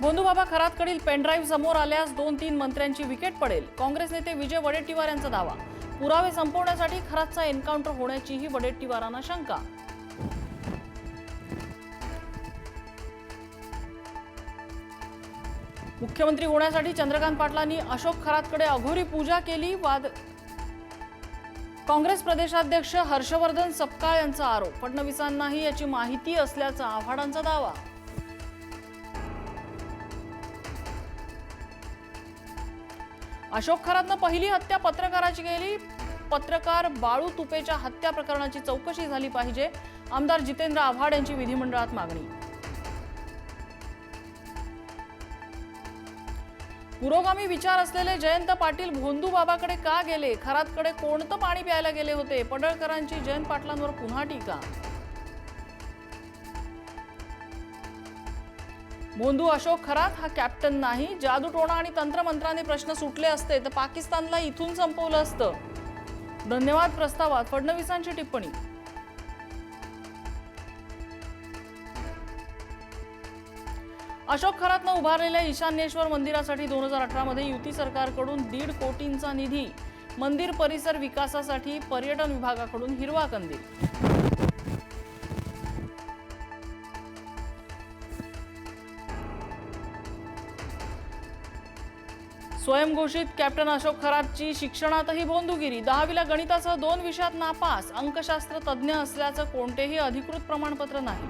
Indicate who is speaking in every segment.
Speaker 1: भोंदूबाबा खरातकडील pen drive समोर आल्यास 2-3 मंत्र्यांची विकेट पडेल. काँग्रेस नेते विजय वडेट्टीवार यांचा दावा. पुरावे संपवण्यासाठी खरातचा एन्काउंटर होण्याचीही वडेट्टीवारांना शंका. मुख्यमंत्री होण्यासाठी चंद्रकांत पाटलांनी अशोक खरातकडे अघोरी पूजा केली. काँग्रेस प्रदेशाध्यक्ष हर्षवर्धन सपकाळ यांचा आरोप. फडणवीसांनाही याची माहिती असल्याचा आव्हाडांचा दावा. अशोक खरातनं पहिली हत्या पत्रकाराची केली. पत्रकार बाळू तुपेच्या हत्या प्रकरणाची चौकशी झाली पाहिजे. आमदार जितेंद्र आव्हाड यांची विधिमंडळात मागणी. पुरोगामी विचार असलेले जयंत पाटील भोंदूबाबाकडे का गेले? खरातकडे कोणतं पाणी प्यायला गेले होते? पडळकरांची जयंत पाटलांवर पुन्हा टीका. भोंदू अशोक खरात हा कॅप्टन नाही. जादूटोणा आणि तंत्रमंत्राने प्रश्न सुटले असते तर पाकिस्तानला इथून संपवलं असतं. धन्यवाद प्रस्तावात फडणवीसांची टिप्पणी. अशोक खरातनं उभारलेल्या ईशान्येश्वर मंदिरासाठी 2018 मध्ये युती सरकारकडून 1.5 कोटींचा निधी. मंदिर परिसर विकासासाठी पर्यटन विभागाकडून हिरवा कंदील. स्वयंघोषित कॅप्टन अशोक खरातची शिक्षणातही भोंदूगिरी. 10वीला गणितासह 2 विषयात नापास. अंकशास्त्र तज्ज्ञ असल्याचं कोणतेही अधिकृत प्रमाणपत्र नाही.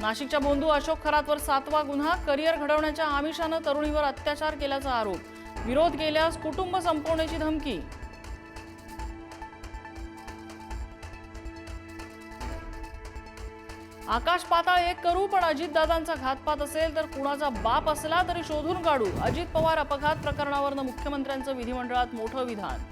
Speaker 1: नाशिकच्या भोंदू अशोक खरातवर 7वा गुन्हा. करिअर घडवण्याच्या आमिषानं तरुणीवर अत्याचार केल्याचा आरोप. विरोध केल्यास कुटुंब संपवण्याची धमकी. आकाश पाताळ एक करू, पण अजितदादांचा घातपात असेल तर कुणाचा बाप असला तरी शोधून काढू. अजित पवार अपघात प्रकरणावरनं मुख्यमंत्र्यांचं विधिमंडळात मोठं विधान.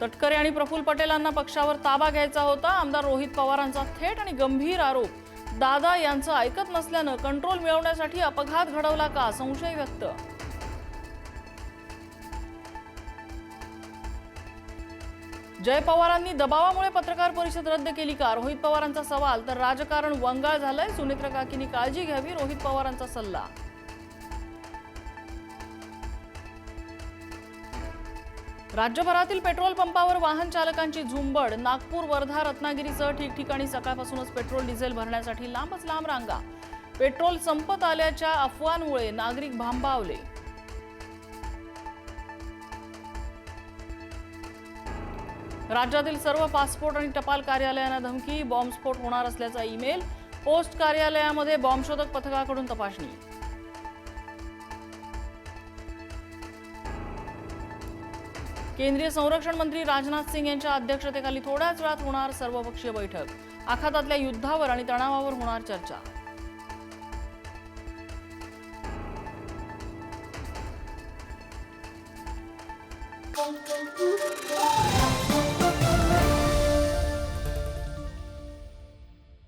Speaker 1: तटकरे आणि प्रफुल्ल पटेलांना पक्षावर ताबा घ्यायचा होता. आमदार रोहित पवारांचा थेट आणि गंभीर आरोप. दादा यांचं ऐकत नसल्यानं कंट्रोल मिळवण्यासाठी अपघात घडवला का? संशय व्यक्त. जय पवारांनी दबावामुळे पत्रकार परिषद रद्द केली का? रोहित पवारांचा सवाल. तर राजकारण वंगाळ झालंय. सुनेत्रा काकींनी काळजी घ्यावी. रोहित पवारांचा सल्ला. राज्यभरातील पेट्रोल पंपावर वाहन चालकांची झुंबड. नागपूर, वर्धा, रत्नागिरीसह ठिकठिकाणी सकाळपासूनच पेट्रोल डिझेल भरण्यासाठी लांबच लांब रांगा. पेट्रोल संपत आल्याच्या अफवांमुळे नागरिक भांबावले. राज्यातील सर्व पासपोर्ट आणि टपाल कार्यालयांना धमकी. बॉम्बस्फोट होणार असल्याचा ईमेल. पोस्ट कार्यालयामध्ये बॉम्बशोधक पथकाकडून तपासणी. केंद्रीय संरक्षण मंत्री राजनाथ सिंग यांच्या अध्यक्षतेखाली थोड्याच वेळात होणार सर्वपक्षीय बैठक. आखातातल्या युद्धावर आणि तणावावर होणार चर्चा.